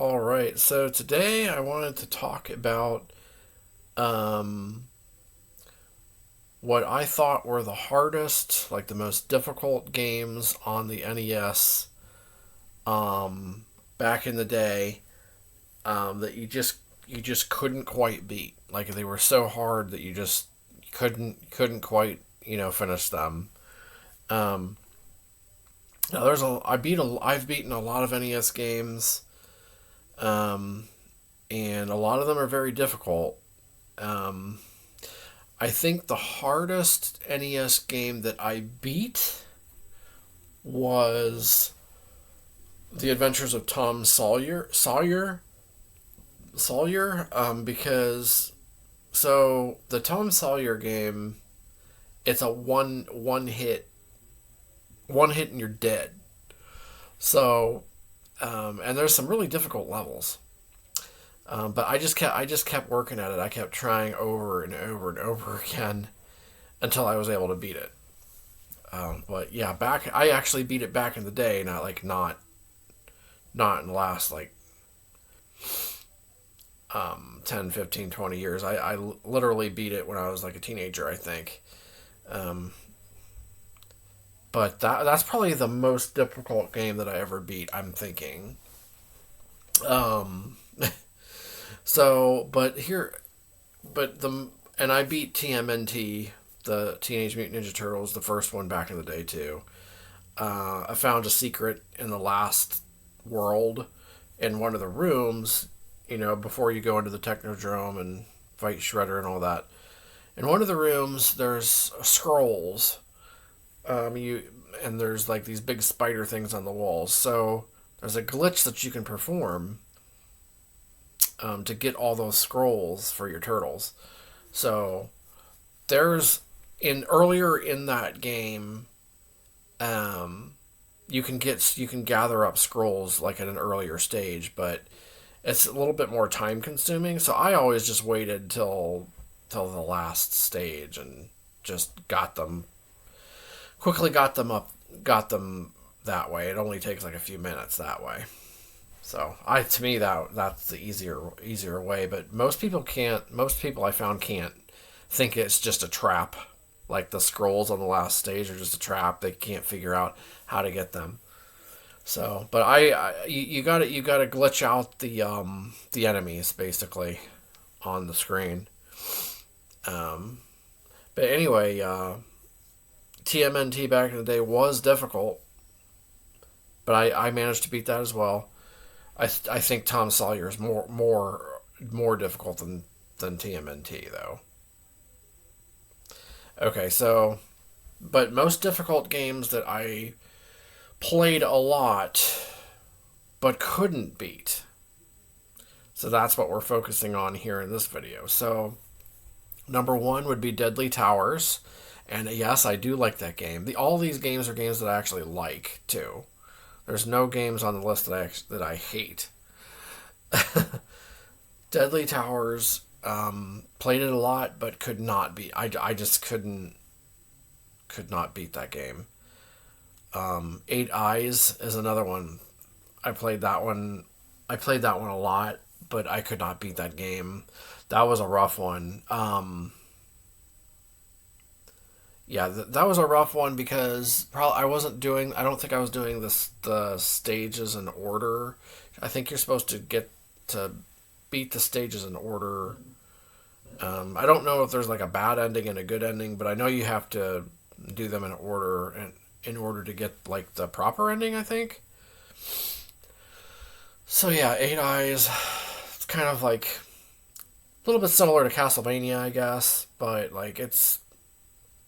All right, so today I wanted to talk about um, what I thought were the hardest, like the most difficult games on the NES um, back in the day that you just couldn't quite beat. Like they were so hard that you just couldn't quite finish them. Um, Now there's a I've beaten a lot of NES games, um, and a lot of them are very difficult. Um, I think the hardest NES game that I beat was The Adventures of Tom Sawyer, because the Tom Sawyer game, it's a one hit and you're dead. So, and there's some really difficult levels. But I just kept working at it. I kept trying over and over and over again until I was able to beat it. But yeah, I actually beat it back in the day, not in the last like 10, 15, 20 years. I literally beat it when I was like a teenager, I think. Um, but that's probably the most difficult game that I ever beat, I'm thinking. Um, but here, but the and I beat TMNT, the Teenage Mutant Ninja Turtles, the first one back in the day too. I found a secret in the last world in one of the rooms, before you go into the Technodrome and fight Shredder and all that. In one of the rooms, there's scrolls. You and there's like these big spider things on the walls. So there's a glitch that you can perform to get all those scrolls for your turtles. So there's in earlier in that game, um, you can gather up scrolls like at an earlier stage, but it's a little bit more time consuming. So I always just waited till the last stage and just got them that way. It only takes like a few minutes that way. So to me that's the easier way. But most people can't. Most people I found can't think it's just a trap. Like the scrolls on the last stage are just a trap. They can't figure out how to get them. So, but you got to glitch out the enemies basically on the screen. Um, but anyway, TMNT back in the day was difficult, but I managed to beat that as well. I think Tom Sawyer is more difficult than TMNT though. Okay, so but most difficult games that I played a lot but couldn't beat. So that's what we're focusing on here in this video. So number one would be Deadly Towers, and yes, I do like that game. All these games are games that I actually like too. There's no games on the list that I hate. Deadly Towers, played it a lot, but could not beat. I just could not beat that game. Eight Eyes is another one. I played that one. I played that one a lot, but I could not beat that game. That was a rough one. Yeah, that was a rough one because probably I wasn't doing. I don't think I was doing the stages in order. I think you're supposed to get to beat the stages in order. I don't know if there's like a bad ending and a good ending, but I know you have to do them in order and in order to get like the proper ending. I think. So yeah, Eight Eyes. It's kind of like a little bit similar to Castlevania, I guess, but like it's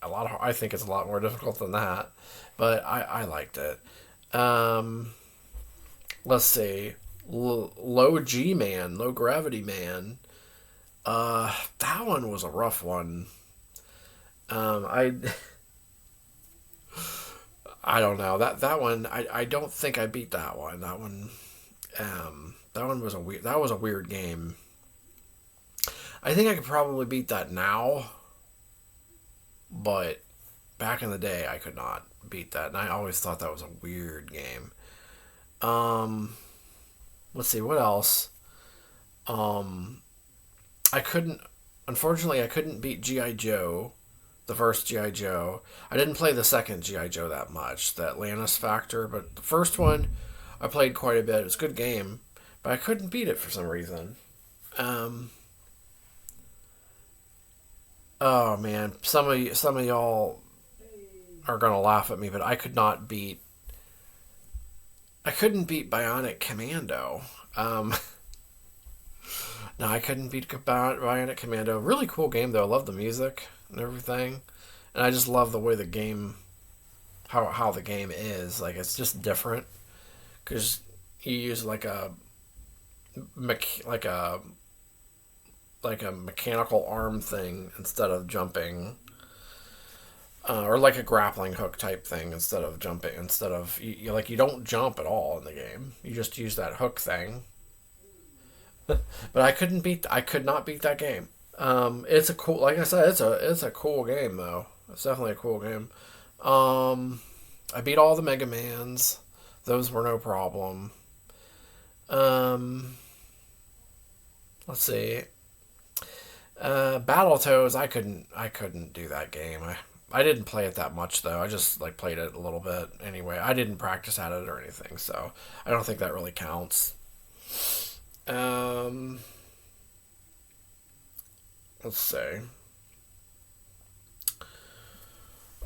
I think it's a lot more difficult than that, but I liked it. Um, let's see, Low Gravity Man. That one was a rough one. I I don't know that one. I don't think I beat that one. That one was a weird game. I think I could probably beat that now, but back in the day I could not beat that, and I always thought that was a weird game. Um, let's see what else. Um, I couldn't. Unfortunately, I couldn't beat GI Joe, the first GI Joe. I didn't play the second GI Joe that much, the Atlantis Factor, but the first one I played quite a bit. It's a good game, but I couldn't beat it for some reason. Um, oh man, some of y'all are gonna laugh at me, but I couldn't beat Bionic Commando. Um, no, I couldn't beat Bionic Commando. Really cool game though. I love the music and everything, and I just love the way the game, how the game is. Like it's just different because you use like a mechanical arm thing instead of jumping, or like a grappling hook type thing instead of jumping. Instead of you don't jump at all in the game. You just use that hook thing. But I could not beat that game. It's a cool, like I said, it's a cool game though. It's definitely a cool game. Um, I beat all the Mega Mans. Those were no problem. Um, let's see. Battletoads, I couldn't do that game. I didn't play it that much though. I just like played it a little bit anyway. I didn't practice at it or anything, so I don't think that really counts. Um, let's see.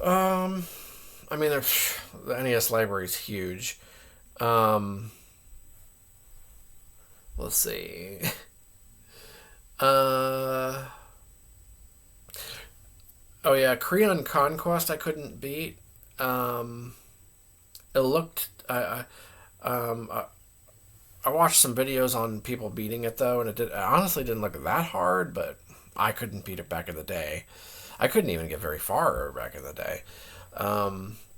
Um, I mean, the NES library is huge. Um, let's see. Uh, oh yeah, Creon Conquest I couldn't beat. Um, it looked I watched some videos on people beating it though, and it honestly didn't look that hard, but I couldn't beat it back in the day. I couldn't even get very far back in the day.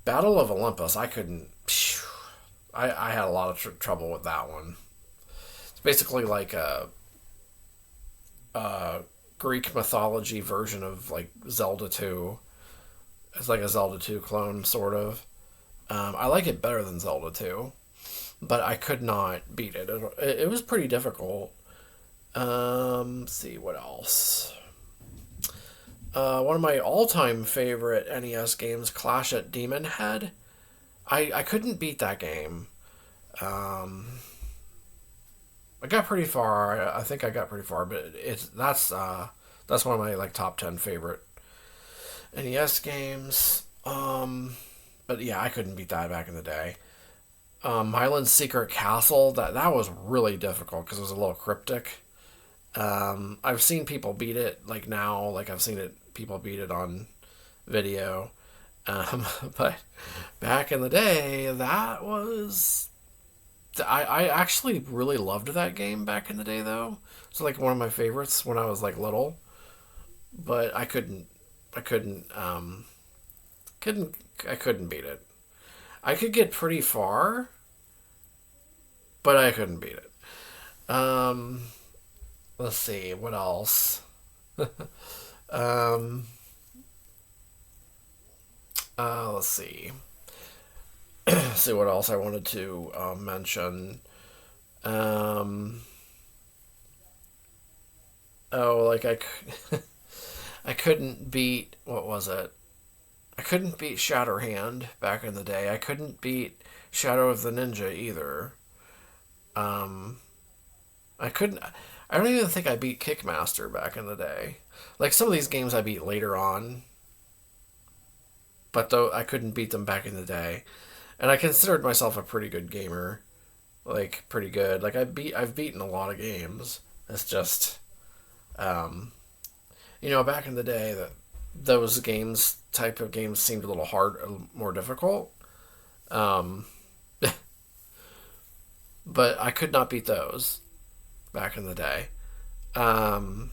Battle of Olympus, I couldn't. Phew, I had a lot of trouble with that one. It's basically like a Greek mythology version of like Zelda 2. It's like a Zelda 2 clone, sort of. I like it better than Zelda 2, but I could not beat it. It was pretty difficult. Let's see what else. One of my all-time favorite NES games, Clash at Demon Head. I couldn't beat that game. Um, I got pretty far. I think I got pretty far, but that's one of my like top 10 favorite NES games. But yeah, I couldn't beat that back in the day. Highland's Secret Castle, that was really difficult because it was a little cryptic. I've seen people beat it like now, like I've seen it people beat it on video. But back in the day, that was I actually really loved that game back in the day though. It's like one of my favorites when I was like little, but I couldn't couldn't I couldn't beat it. I could get pretty far, but I couldn't beat it. Um, let's see what else. um, let's see. See what else I wanted to mention. Um, oh, like I couldn't beat what was it? I couldn't beat Shatterhand back in the day. I couldn't beat Shadow of the Ninja either. Um, I couldn't. I don't even think I beat Kickmaster back in the day. Like some of these games I beat later on, but though I couldn't beat them back in the day. And I considered myself a pretty good gamer, like pretty good. Like I've beaten a lot of games. It's just, um, back in the day that those games type of games seemed a little hard, more difficult. Um, but I could not beat those back in the day. Um,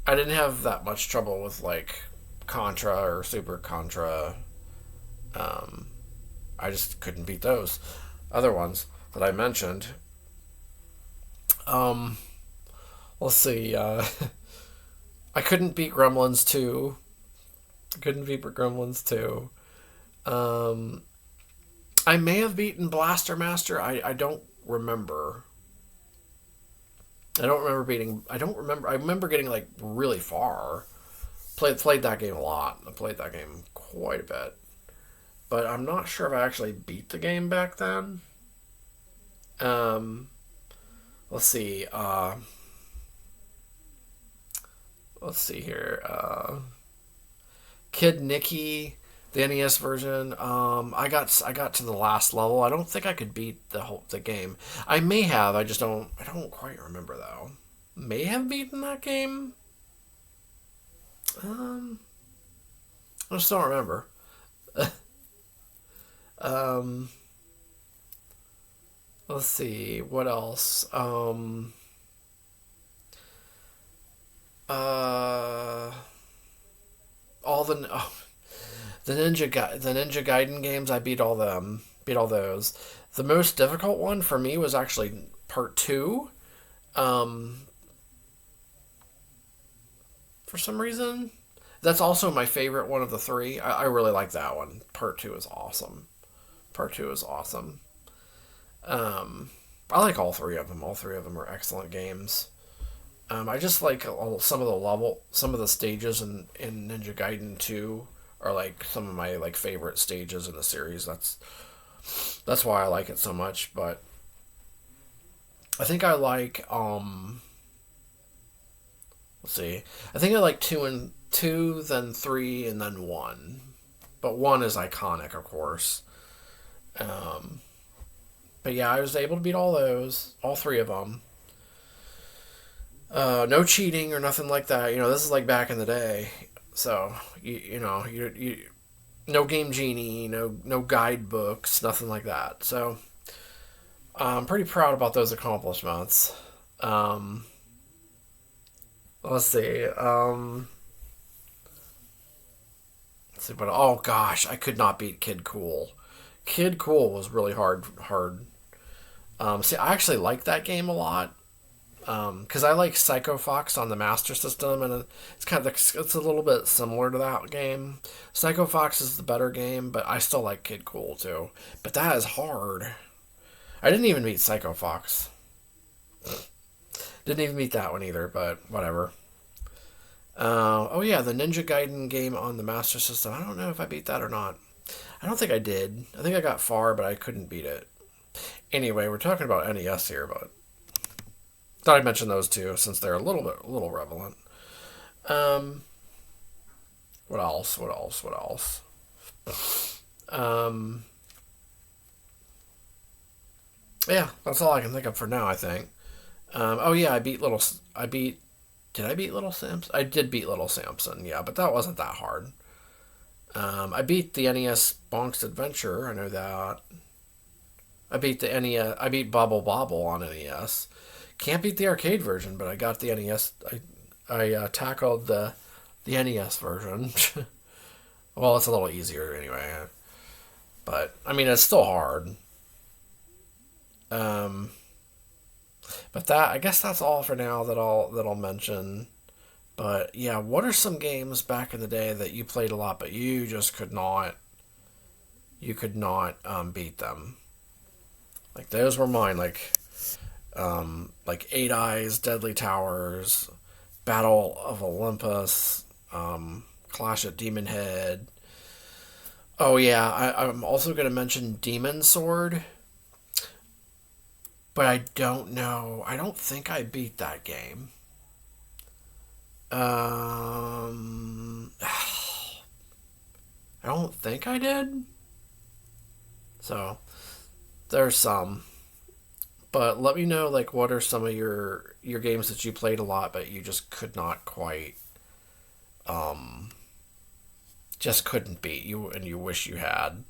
I didn't have that much trouble with like Contra or Super Contra. Um, I just couldn't beat those other ones that I mentioned. Um, let's see. I couldn't beat Gremlins 2. I couldn't beat Gremlins 2. Um, I may have beaten Blaster Master. I don't remember. I don't remember beating. I don't remember. I remember getting like really far. Played that game a lot. I played that game quite a bit, but I'm not sure if I actually beat the game back then. Um, let's see. Let's see here. Kid Nicky, the NES version. I got to the last level. I don't think I could beat the game. I may have. I just don't. I don't quite remember though. May have beaten that game. Um, I just don't remember. Um, let's see what else. Uh, all the Ninja Gaiden games. I beat all them. Beat all those. The most difficult one for me was actually part two. Um, for some reason, that's also my favorite one of the three. I really like that one. Part two is awesome. Part two is awesome. Um, I like all three of them. All three of them are excellent games. I just like some of the stages in Ninja Gaiden 2 are like some of my like favorite stages in the series. That's why I like it so much. But I think I like let's see, I think I like two, then three, and then one. But one is iconic, of course. Um, but yeah, I was able to beat all those, all three of them. No cheating or nothing like that. This is like back in the day. So you no game genie, no guidebooks, nothing like that. So I'm pretty proud about those accomplishments. Um, let's see. Let's see. But oh gosh, I could not beat Kid Cool. Kid Cool was really hard. Hard. See, I actually like that game a lot. Because I like Psycho Fox on the Master System, and it's a little bit similar to that game. Psycho Fox is the better game, but I still like Kid Cool too. But that is hard. I didn't even beat Psycho Fox. Didn't even beat that one either, but whatever. Oh yeah, the Ninja Gaiden game on the Master System. I don't know if I beat that or not. I don't think I did. I think I got far, but I couldn't beat it. Anyway, we're talking about NES here, but thought I'd mention those two since they're a little relevant. Um, what else? What else? What else? Um, yeah, that's all I can think of for now. I think. Oh yeah, I beat little. I beat. Did I beat Little Samson? I did beat Little Samson. Yeah, but that wasn't that hard. I beat the NES Bonk's Adventure. I know that. I beat the NES. I beat Bobble Bobble on NES. Can't beat the arcade version, but I got the NES. I tackled the NES version. Well, it's a little easier anyway, but I mean it's still hard. Um, but that I guess that's all for now that I'll mention. But yeah, what are some games back in the day that you played a lot, but you just could not beat them? Like those were mine. Like Eight Eyes, Deadly Towers, Battle of Olympus, Clash at Demon Head. Oh yeah, I'm also going to mention Demon Sword, but I don't know. I don't think I beat that game. I don't think I did. So there's some. But let me know like what are some of your games that you played a lot but you just could not quite just couldn't beat you and you wish you had.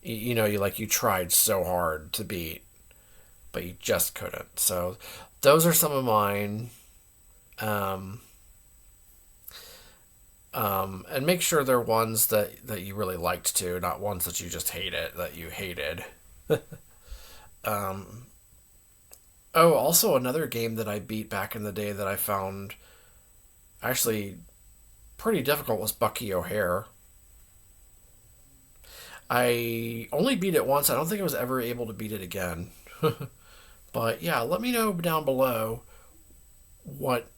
You tried so hard to beat but you just couldn't. So those are some of mine. Um and make sure they're ones that you really liked too, not ones that you just hated. Um Oh, also another game that I beat back in the day that I found actually pretty difficult was Bucky O'Hare. I only beat it once. I don't think I was ever able to beat it again. But yeah, let me know down below what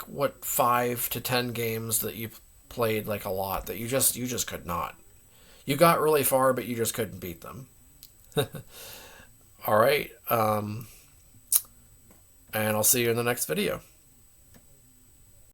what 5 to 10 games that you played like a lot that you just could not. You got really far, but you just couldn't beat them. All right, and I'll see you in the next video.